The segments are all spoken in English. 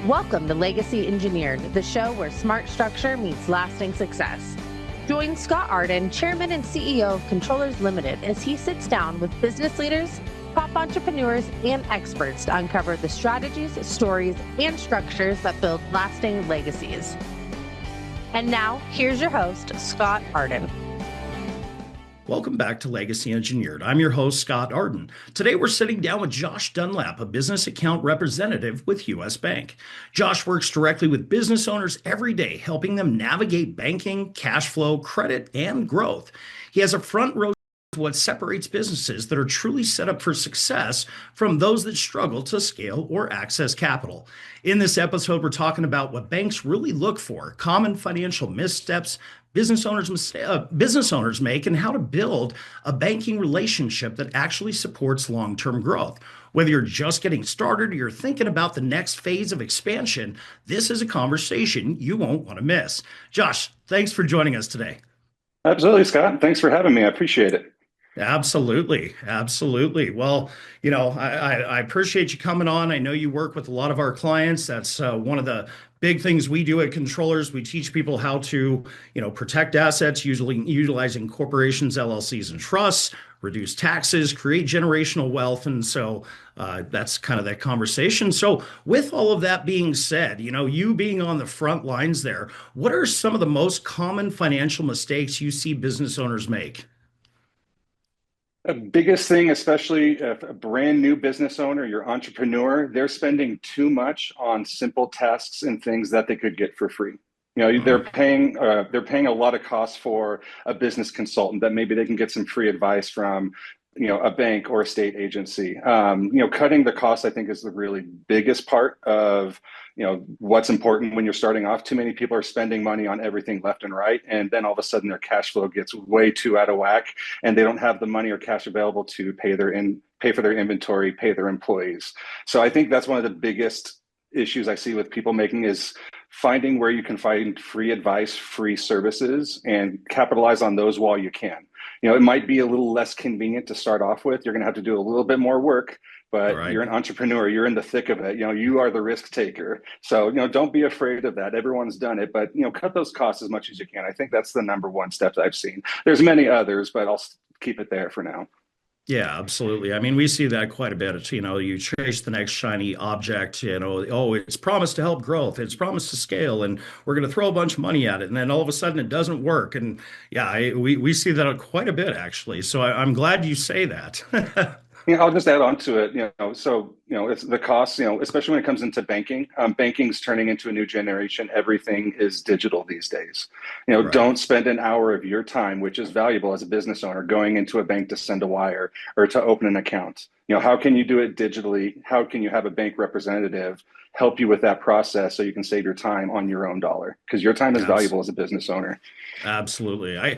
Welcome to Legacy Engineered, the show where smart structure meets lasting success. Join Scott Arden, Chairman and CEO of Controllers Ltd, as he sits down with business leaders, top entrepreneurs, and experts to uncover the strategies, stories, and structures that build lasting legacies. And now, here's your host, Scott Arden. Welcome back to Legacy Engineered. I'm your host, Scott Arden. Today, we're sitting down with Josh Dunlap, a business account representative with U.S. Bank. Josh works directly with business owners every day, helping them navigate banking, cash flow, credit, and growth. He has a front row to what separates businesses that are truly set up for success from those that struggle to scale or access capital. In this episode, we're talking about what banks really look for, common financial missteps business owners make, and how to build a banking relationship that actually supports long-term growth. Whether you're just getting started or you're thinking about the next phase of expansion, this is a conversation you won't want to miss. Josh, thanks for joining us today. Absolutely, Scott. Thanks for having me. I appreciate it. Absolutely. Absolutely. Well, I appreciate you coming on. I know you work with a lot of our clients. That's one of the big things we do at Controllers. We teach people how to, protect assets, usually utilizing corporations, LLCs, and trusts, reduce taxes, create generational wealth. And so that's kind of that conversation. So with all of that being said, you being on the front lines there, what are some of the most common financial mistakes you see business owners make? The biggest thing, especially if a brand new business owner, your entrepreneur, they're spending too much on simple tasks and things that they could get for free. They're paying a lot of costs for a business consultant that maybe they can get some free advice from, a bank or a state agency. Cutting the cost, I think, is the really biggest part of, what's important when you're starting off. Too many people are spending money on everything left and right, and then all of a sudden their cash flow gets way too out of whack, and they don't have the money or cash available to pay for their inventory, pay their employees. So I think that's one of the biggest issues I see with people making is finding where you can find free advice, free services, and capitalize on those while you can. It might be a little less convenient to start off with. You're going to have to do a little bit more work, but You're an entrepreneur. You're in the thick of it. You are the risk taker. So, don't be afraid of that. Everyone's done it, but, cut those costs as much as you can. I think that's the number one step I've seen. There's many others, but I'll keep it there for now. Yeah, absolutely. I mean, we see that quite a bit. You chase the next shiny object, it's promised to help growth. It's promised to scale, and we're going to throw a bunch of money at it. And then all of a sudden it doesn't work. And yeah, we see that quite a bit, actually. So I'm glad you say that. I'll just add on to it. It's the cost. Especially when it comes into banking. Banking's turning into a new generation. Everything is digital these days. Right. Don't spend an hour of your time, which is valuable as a business owner, going into a bank to send a wire or to open an account. How can you do it digitally? How can you have a bank representative help you with that process so you can save your time on your own dollar? Because your time is valuable as a business owner. Absolutely. I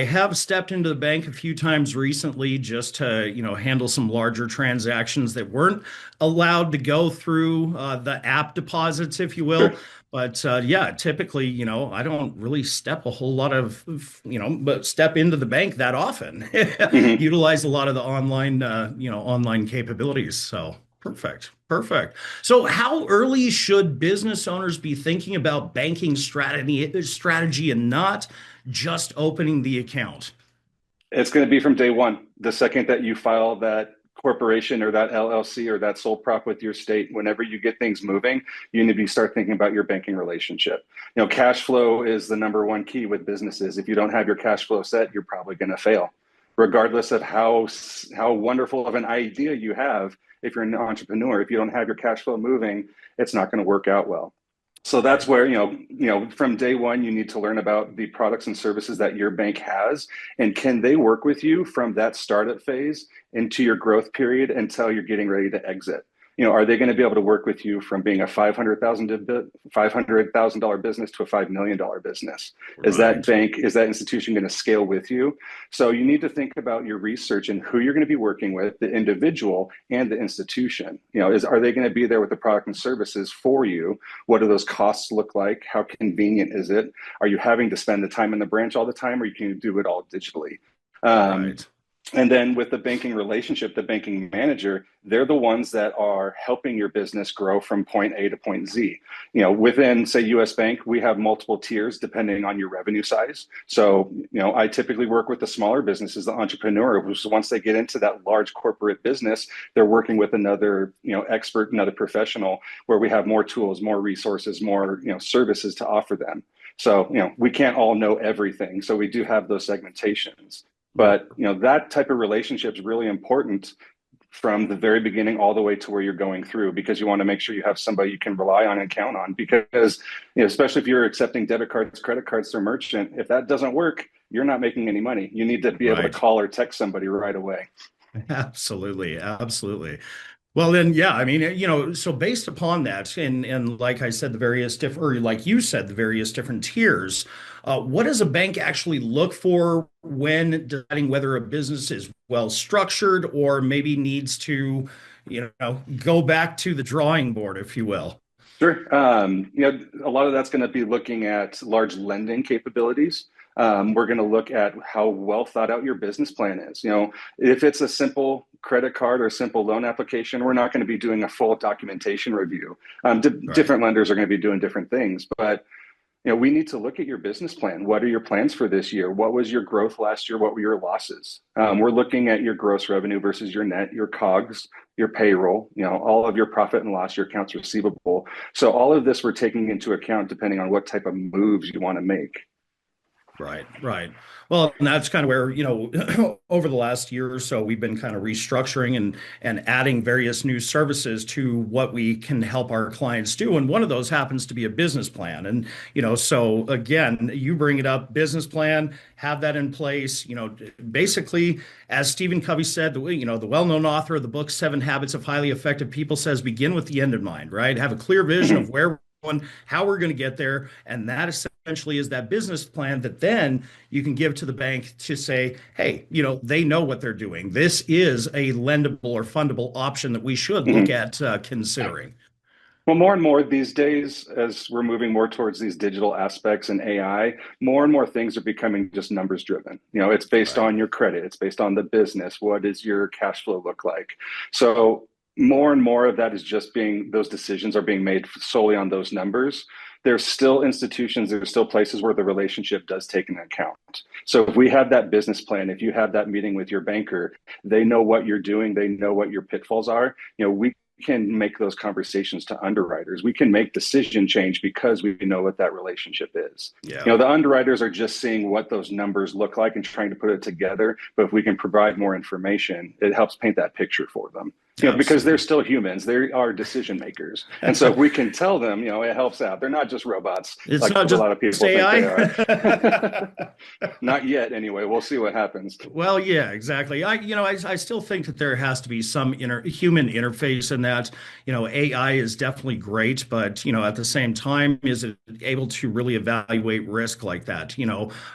have stepped into the bank a few times recently just to, handle some larger transactions that weren't allowed to go through the app deposits, if you will. Sure. But typically, I don't really step a whole lot of, but step into the bank that often. Mm-hmm. Utilize a lot of the online capabilities. So perfect. So how early should business owners be thinking about banking strategy and not just opening the account? It's going to be from day one. The second that you file that corporation or that LLC or that sole prop with your state, whenever you get things moving, you need to start thinking about your banking relationship. Cash flow is the number one key with businesses. If you don't have your cash flow set, you're probably going to fail, regardless of how wonderful of an idea you have. If you're an entrepreneur, if you don't have your cash flow moving, it's not going to work out well. So that's where, from day one, you need to learn about the products and services that your bank has, and can they work with you from that startup phase into your growth period until you're getting ready to exit? Are they going to be able to work with you from being a $500,000 business to a $5 million business? Is that institution going to scale with you? So you need to think about your research and who you're going to be working with, the individual and the institution. Are they going to be there with the product and services for you? What do those costs look like? How convenient is it? Are you having to spend the time in the branch all the time, or can you do it all digitally? Right. And then with the banking relationship, the banking manager, they're the ones that are helping your business grow from point A to point Z. Within, say, US Bank, we have multiple tiers depending on your revenue size. So, I typically work with the smaller businesses, the entrepreneur, who's once they get into that large corporate business, they're working with another, expert, another professional, where we have more tools, more resources, more, services to offer them. So, we can't all know everything. So we do have those segmentations. But that type of relationship is really important from the very beginning all the way to where you're going through, because you want to make sure you have somebody you can rely on and count on. Because especially if you're accepting debit cards, credit cards through merchant, if that doesn't work, you're not making any money. You need to be able to call or text somebody right away. Absolutely, absolutely. Well, then, yeah, I mean, so based upon that, and like I said, the various different, or like you said, the various different tiers, what does a bank actually look for when deciding whether a business is well structured or maybe needs to, go back to the drawing board, if you will? Sure. A lot of that's going to be looking at large lending capabilities. We're going to look at how well thought out your business plan is. If it's a simple credit card or a simple loan application, we're not going to be doing a full documentation review. Different lenders are going to be doing different things, but we need to look at your business plan. What are your plans for this year? What was your growth last year? What were your losses? We're looking at your gross revenue versus your net, your COGS, your payroll, all of your profit and loss, your accounts receivable. So all of this we're taking into account depending on what type of moves you want to make. Right, right. Well, and that's kind of where, over the last year or so, we've been kind of restructuring and adding various new services to what we can help our clients do. And one of those happens to be a business plan. And, so again, you bring it up, business plan, have that in place, basically, as Stephen Covey said, the well-known author of the book, 7 Habits of Highly Effective People, says, begin with the end in mind, right? Have a clear vision of where how we're going to get there. And that essentially is that business plan that then you can give to the bank to say, hey, they know what they're doing. This is a lendable or fundable option that we should look at considering. Well, more and more these days, as we're moving more towards these digital aspects and AI, more and more things are becoming just numbers driven. It's based on your credit, it's based on the business. What does your cash flow look like? So more and more of that is just those decisions are being made solely on those numbers. There's still institutions, there's still places where the relationship does take into account. So if we have that business plan, if you have that meeting with your banker, they know what you're doing, they know what your pitfalls are. We can make those conversations to underwriters. We can make decision change because we know what that relationship is. Yeah. The underwriters are just seeing what those numbers look like and trying to put it together. But if we can provide more information, it helps paint that picture for them. Because they're still humans, they are decision makers, and so if we can tell them, it helps out. They're not just robots. It's like not just a lot of people AI. think they are. Not yet, anyway. We'll see what happens. Well, yeah, exactly. I still think that there has to be some human interface in that. AI is definitely great, but at the same time, is it able to really evaluate risk like that?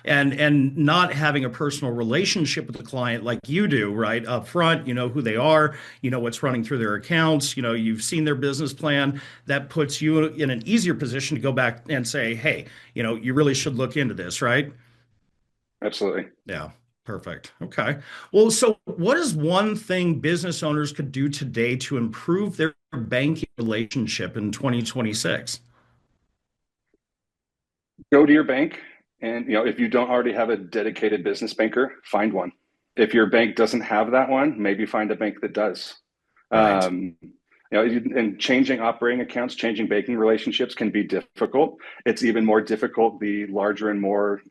And not having a personal relationship with the client like you do, right up front. Who they are. What's running through their accounts. You've seen their business plan. That puts you in an easier position to go back and say, hey, you really should look into this, right? Absolutely. Yeah, perfect. Okay. Well, so what is one thing business owners could do today to improve their banking relationship in 2026? Go to your bank, and if you don't already have a dedicated business banker, find one. If your bank doesn't have that one, maybe find a bank that does. Right. And changing operating accounts, changing banking relationships can be difficult. It's even more difficult the larger and more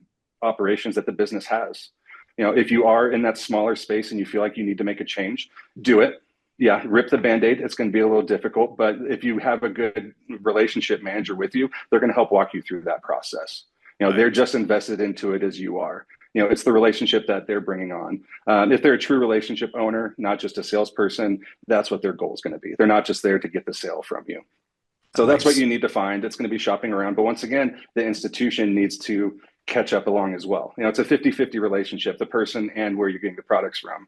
operations that the business has. If you are in that smaller space and you feel like you need to make a change, do it. Yeah, rip the Band-Aid. It's going to be a little difficult, but if you have a good relationship manager with you, they're going to help walk you through that process. Right. They're just invested into it as you are. It's the relationship that they're bringing on. If they're a true relationship owner, not just a salesperson, that's what their goal is going to be. They're not just there to get the sale from you. So that's what you need to find. It's going to be shopping around. But once again, the institution needs to catch up along as well. It's a 50-50 relationship, the person and where you're getting the products from.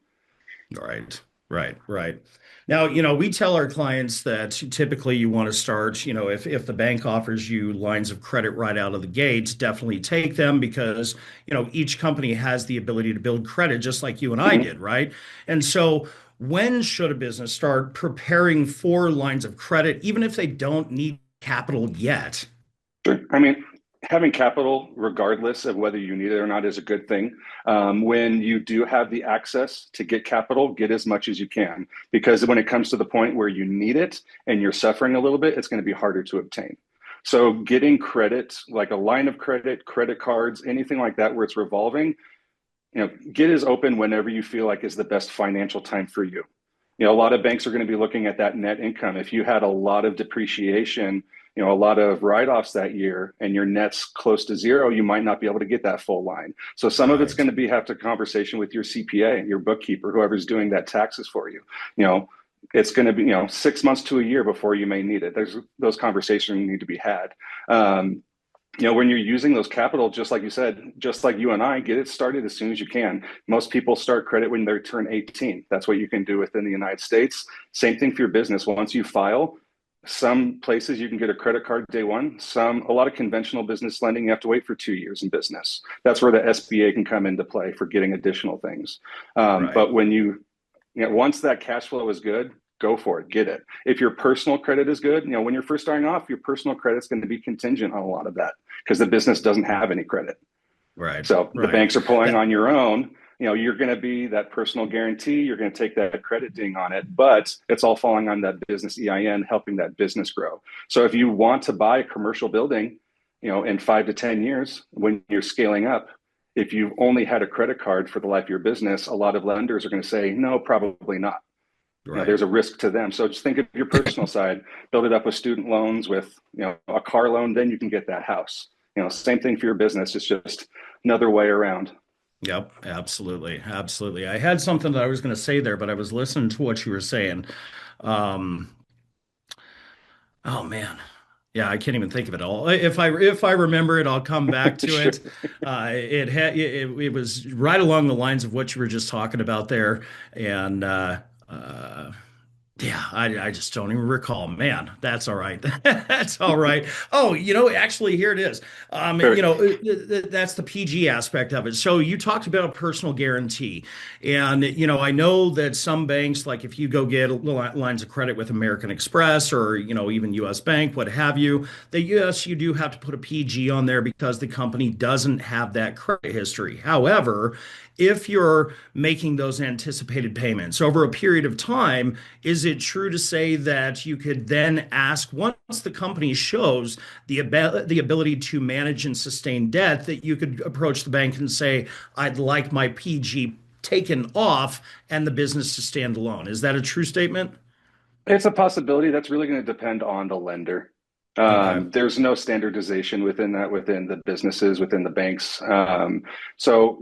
Right. Right, right. Now, we tell our clients that typically you want to start, if the bank offers you lines of credit right out of the gate, definitely take them because, each company has the ability to build credit just like you and I Mhm. did, right? And so when should a business start preparing for lines of credit, even if they don't need capital yet? Sure. I mean, having capital, regardless of whether you need it or not, is a good thing. When you do have the access to get capital, get as much as you can, because when it comes to the point where you need it and you're suffering a little bit, it's going to be harder to obtain. So, getting credit, like a line of credit, credit cards, anything like that, where it's revolving, get as open whenever you feel like is the best financial time for you. A lot of banks are going to be looking at that net income. If you had a lot of depreciation, a lot of write-offs that year and your net's close to zero, you might not be able to get that full line. So some of it's Right, going to be have to conversation with your CPA, your bookkeeper, whoever's doing that taxes for you. You know, it's going to be, 6 months to a year before you may need it. There's those conversations need to be had. Um, when you're using those capital, just like you said, just like you and I, get it started as soon as you can. Most people start credit when they turn 18. That's what you can do within the United States. Same thing for your business. Once you file, some places you can get a credit card day one. A lot of conventional business lending, you have to wait for 2 years in business. That's where the SBA can come into play for getting additional things. right, But once that cash flow is good, go for it, get it. If your personal credit is good, when you're first starting off, your personal credit is going to be contingent on a lot of that because the business doesn't have any credit. right, So the right. banks are pulling That, on your own. You're going to be that personal guarantee. You're going to take that credit ding on it, but it's all falling on that business EIN, helping that business grow. So if you want to buy a commercial building, in 5 to 10 years, when you're scaling up, if you've only had a credit card for the life of your business, a lot of lenders are going to say, no, probably not. right. There's a risk to them. So just think of your personal side, build it up with student loans, with, a car loan, then you can get that house. Same thing for your business. It's just another way around. Yep, absolutely, absolutely. I had something that I was going to say there, but I was listening to what you were saying. Um, oh man, yeah, I can't even think of it all. If I remember it, I'll come back to Sure. it. It was right along the lines of what you were just talking about there, and uh, yeah, I just don't even recall. Man, that's all right. That's all right. Oh, actually, here it is. Sure. That's the PG aspect of it. So you talked about a personal guarantee, and I know that some banks, like if you go get lines of credit with American Express or even U.S. Bank, what have you, yes, you do have to put a PG on there because the company doesn't have that credit history. However, if you're making those anticipated payments over a period of time, is it true to say that you could then ask, once the company shows the ability to manage and sustain debt, that you could approach the bank and say, I'd like my PG taken off and the business to stand alone? Is that a true statement? It's a possibility. That's really going to depend on the lender. Okay. There's no standardization within that, within the businesses, within the banks. So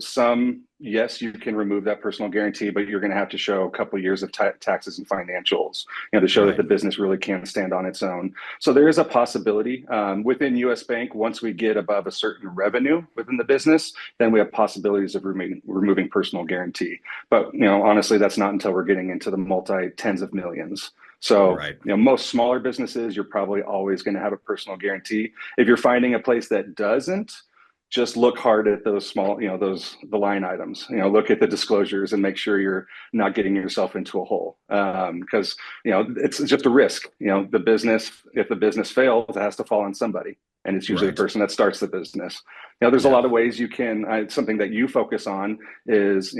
yes, you can remove that personal guarantee, but you're going to have to show a couple of years of taxes and financials, to show that Right. the business really can stand on its own. So there is a possibility within U.S. Bank. Once we get above a certain revenue within the business, then we have possibilities of removing personal guarantee. But honestly, that's not until we're getting into the multi tens of millions. So, Right. most smaller businesses, you're probably always going to have a personal guarantee. If you're finding a place that doesn't, just look hard at those small, the line items. Look at the disclosures and make sure you're not getting yourself into a hole. Because it's just a risk. The business, if the business fails, it has to fall on somebody, and it's usually the Right. person that starts the business. There's a Yeah. lot of ways you can. Something that you focus on is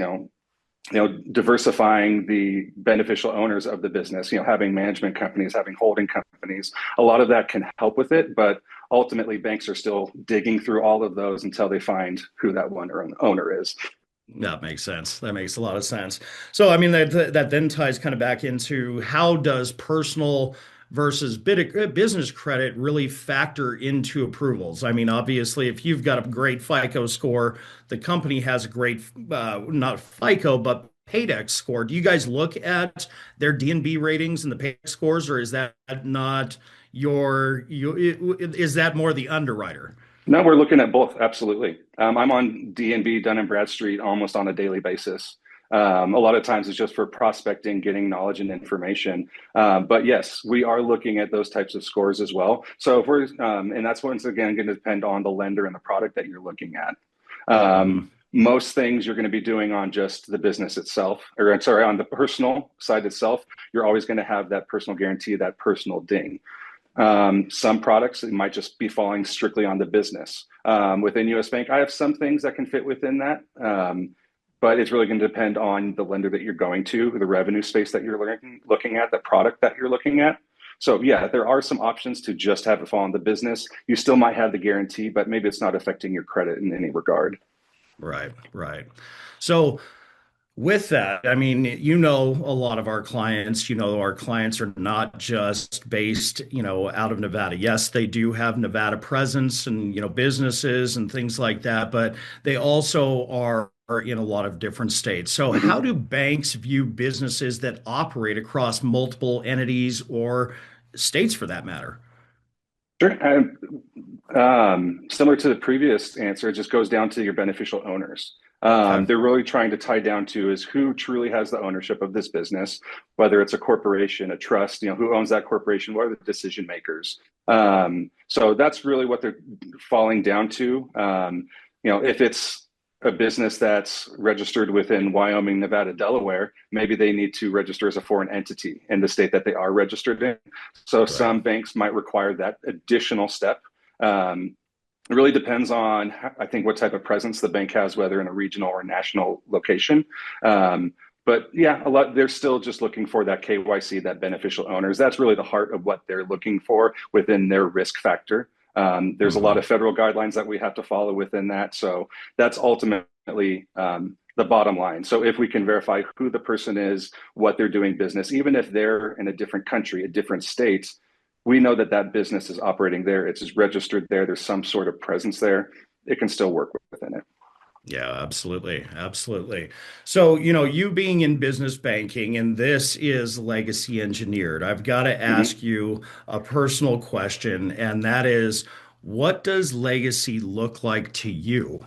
diversifying the beneficial owners of the business, having management companies, having holding companies. A lot of that can help with it, but ultimately banks are still digging through all of those until they find who that one owner is. That makes sense. That makes a lot of sense. So, I mean, that then ties kind of back into how does personal versus business credit really factor into approvals? I mean, obviously, if you've got a great FICO score, the company has a great, not FICO, but Paydex score. Do you guys look at their DNB ratings and the Paydex scores, or is that not is that more the underwriter? No, we're looking at both. Absolutely. I'm on D&B, Dun and Bradstreet, almost on a daily basis. A lot of times it's just for prospecting, getting knowledge and information. But yes, we are looking at those types of scores as well. So if we're, and that's once again going to depend on the lender and the product that you're looking at. Most things you're going to be doing on just the business itself, or I'm sorry, on the personal side itself, you're always going to have that personal guarantee, that personal ding. Some products, it might just be falling strictly on the business. Within US Bank, I have some things that can fit within that. But it's really going to depend on the lender that you're going to, the revenue space that you're looking at, the product that you're looking at. So yeah, there are some options to just have it fall on the business. You still might have the guarantee, but maybe it's not affecting your credit in any regard. Right, right. So with that, I mean, a lot of our clients, our clients are not just based, out of Nevada. Yes, they do have Nevada presence and, businesses and things like that, but they also are in a lot of different states. So how do banks view businesses that operate across multiple entities or states for that matter? Sure. Similar to the previous answer, it just goes down to your beneficial owners. Okay. They're really trying to tie down to is who truly has the ownership of this business, whether it's a corporation, a trust, who owns that corporation, what are the decision makers? So that's really what they're falling down to. If it's a business that's registered within Wyoming, Nevada, Delaware, maybe they need to register as a foreign entity in the state that they are registered in. So Right. some banks might require that additional step. It really depends on, I think, what type of presence the bank has, whether in a regional or national location. But yeah, they're still just looking for that KYC, that beneficial owners. That's really the heart of what they're looking for within their risk factor. There's a lot of federal guidelines that we have to follow within that. So that's ultimately the bottom line. So if we can verify who the person is, what they're doing business, even if they're in a different country, a different state, we know that that business is operating there. It's registered there. There's some sort of presence there. It can still work within it. Yeah, absolutely. Absolutely. So, you being in business banking, and this is legacy engineered, I've got to ask you a personal question, and that is, what does legacy look like to you?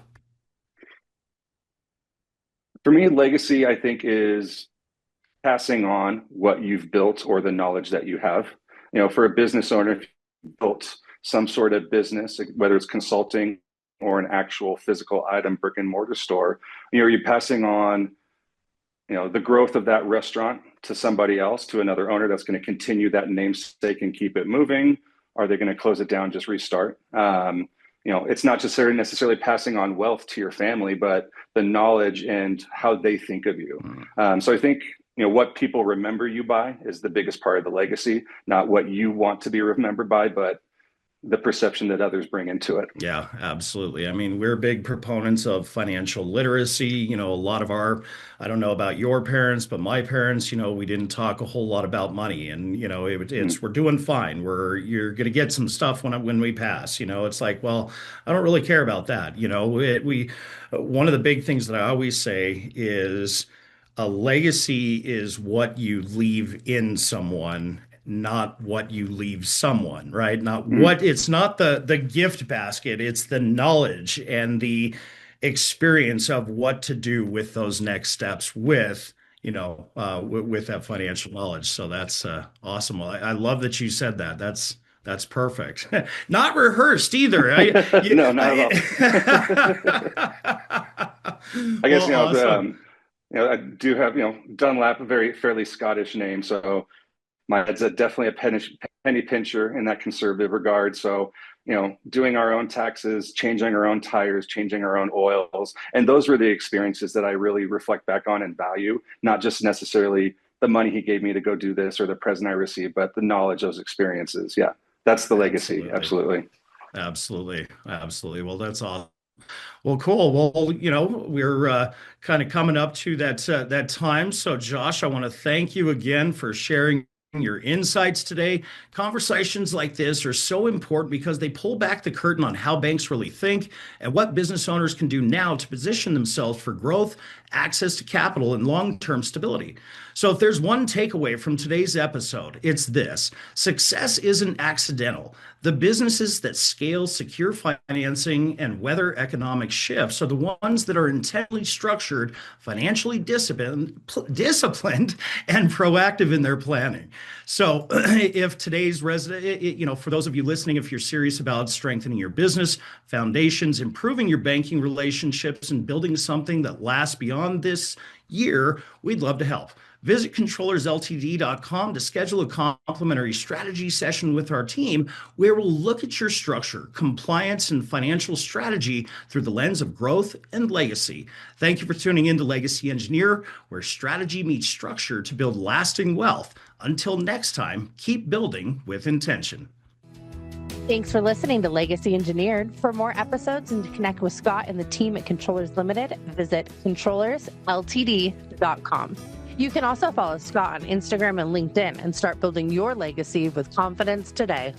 For me, legacy, I think, is passing on what you've built or the knowledge that you have. For a business owner, if you built some sort of business, whether it's consulting or an actual physical item brick and mortar store, you're passing on, the growth of that restaurant to somebody else, to another owner that's going to continue that namesake and keep it moving. Are they going to close it down, just restart? It's not just necessarily passing on wealth to your family, but the knowledge and how they think of you. So I think, what people remember you by is the biggest part of the legacy, not what you want to be remembered by, but the perception that others bring into it. Yeah, absolutely. I mean, we're big proponents of financial literacy. A lot of I don't know about your parents, but my parents, we didn't talk a whole lot about money, and we're doing fine. You're going to get some stuff when we pass. It's like, well, I don't really care about that. One of the big things that I always say is a legacy is what you leave in someone, not what you leave someone, right? It's not the gift basket, it's the knowledge and the experience of what to do with those next steps with that financial knowledge. So that's awesome. Well, I love that you said that. That's perfect. Not rehearsed either. No, not at all. I guess, Well, awesome. I do have, Dunlap, a fairly Scottish name. So my dad's definitely a penny pincher in that conservative regard. So, doing our own taxes, changing our own tires, changing our own oils. And those were the experiences that I really reflect back on and value, not just necessarily the money he gave me to go do this or the present I received, but the knowledge, those experiences. Yeah, that's the legacy. Absolutely. Absolutely. Absolutely. Well, that's awesome. Well, cool. Well, we're kind of coming up to that time. So, Josh, I want to thank you again for sharing your insights today. Conversations like this are so important because they pull back the curtain on how banks really think and what business owners can do now to position themselves for growth access to capital, and long-term stability. So if there's one takeaway from today's episode, it's this: success isn't accidental. The businesses that scale, secure financing, and weather economic shifts are the ones that are intentionally structured, financially disciplined, and proactive in their planning. So if today's resident, for those of you listening, if you're serious about strengthening your business foundations, improving your banking relationships, and building something that lasts beyond this year, we'd love to help. Visit controllersltd.com to schedule a complimentary strategy session with our team, where we'll look at your structure, compliance, and financial strategy through the lens of growth and legacy. Thank you for tuning in to Legacy Engineer, where strategy meets structure to build lasting wealth. Until next time, keep building with intention. Thanks for listening to Legacy Engineered. For more episodes and to connect with Scott and the team at Controllers Ltd, visit controllersltd.com. You can also follow Scott on Instagram and LinkedIn and start building your legacy with confidence today.